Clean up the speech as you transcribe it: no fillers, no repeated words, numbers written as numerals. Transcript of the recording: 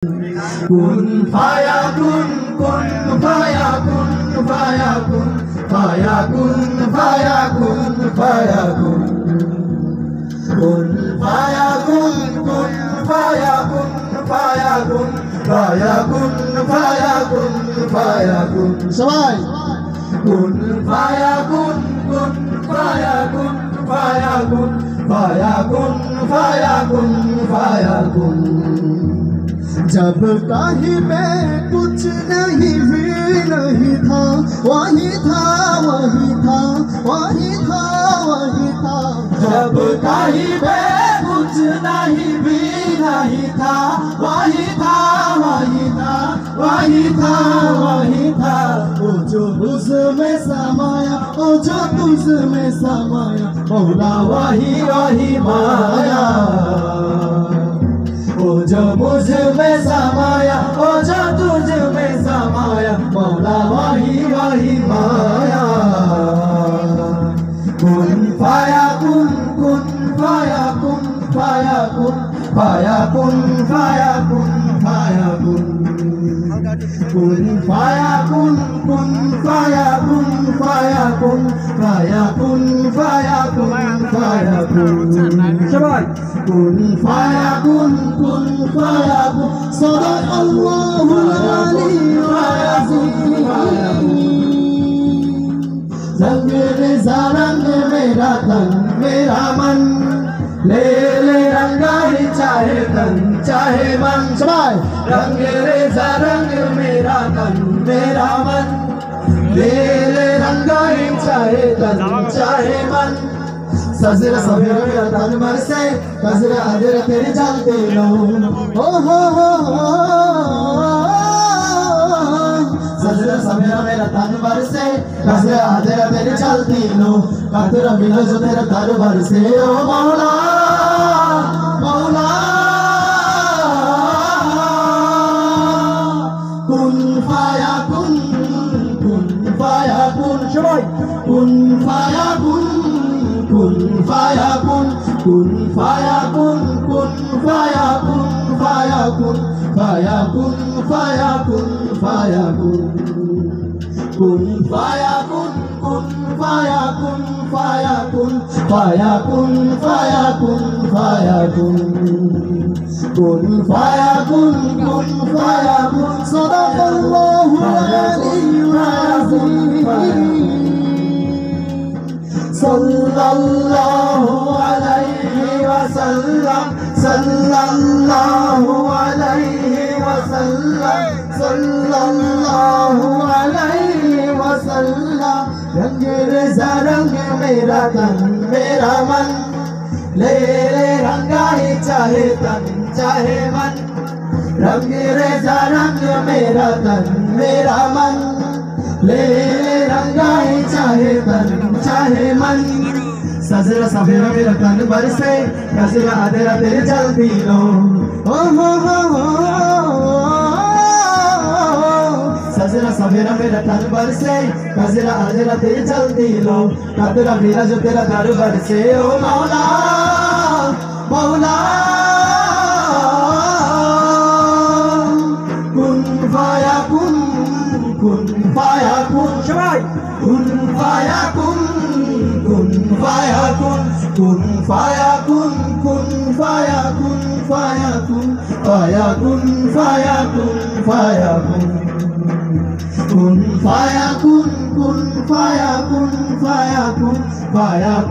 Kun fayakun, kun fayakun, fayakun, fayakun, fayakun, fayakun. Kun fayakun, kun fayakun, fayakun, fayakun, fayakun, fayakun. সবাই Kun fayakun, kun fayakun, fayakun, fayakun, fayakun, fayakun. जब कहीं पे कुछ नहीं भी नहीं था, वही था वही था वही था वही था। जब कहीं पे कुछ नहीं भी नहीं था, वही था वही था वही था वही था। वो जो उसमें समाया, वो जो तुझमें समाया, मौला वही वही माया। वो जो मुझ में समाया, वो जो तुझ में समाया, मौला वही वही माया। कुन फायाकुन, कुन फायाकुन, फायाकुन, फायाकुन, फायाकुन, फायाकुन। कुन फायाकुन, कुन फायाकुन, फायाकुन, फायाकुन, फायाकुन, फायाकुन। সবাই কুন ফায়াকুন, কুন ফায়াকুন। सदाकल्लाहुल अलीयुल अज़ीम। रंग रेज़ा रंग मेरा तन मेरा मन, ले ले रंगा ही चाहे तन चाहे मन। সবাই रंग रेज़ा रंग मेरा तन मेरा मन, ले ले रंगा ही चाहे तन चाहे मन। सजरा सवेरा मेरा तन बरसे, कजरा अधेरा तेरे जलते लो। ओ हो सजरा सवेरा मेरा तन बरसे, कजरा अधेरा तेरे जलती लो। कतरा मिला जो तेरा दर बरसे, ओ मौला मौला। कुन फायाकुन, कुन फायाकुन। সবাই कुन फायाकुन, kun fayakun, kun fayakun, kun fayakun, fayakun, fayakun, fayakun, fayakun. Kun fayakun, kun fayakun, fayakun, fayakun, fayakun, fayakun. Kun fayakun, kun fayakun. सदाकल्लाहुल अलीयुल अज़ीम। सल्लल्लाहु अलैहि वसल्लम, सल्लल्लाहु अलैहि वसल्लम, सल्लल्लाहु अलैहि वसल्लम। रंग रेज़ा रंग मेरा तन मेरा मन, ले ले रंगा ही चाहे तन चाहे मन। रंग रेज़ा रंग मेरा तन मेरा मन, ले ले रंगा ही चाहे तन चाहे मन। सजरा सवेरा मेरा तन बरसे, कजरा अधेरा तेरे जलती लो। ओ हो सजरा सवेरा मेरा तन बरसे, कजरा अधेरा तेरे जलती लो। कतरा मेरा जो तेरा दर बरसे, ओ मौला मौला। कुन फायाकुन, कुन फायाकुन। সবাই কুন ফায়াকুন, কুন ফায়াকুন, কুন ফায়াকুন, কুন ফায়াকুন, ফায়াকুন, ফায়াকুন, ফায়াকুন, ফায়াকুন। কুন ফায়াকুন, কুন ফায়াকুন, ফায়াকুন, ফায়াকুন।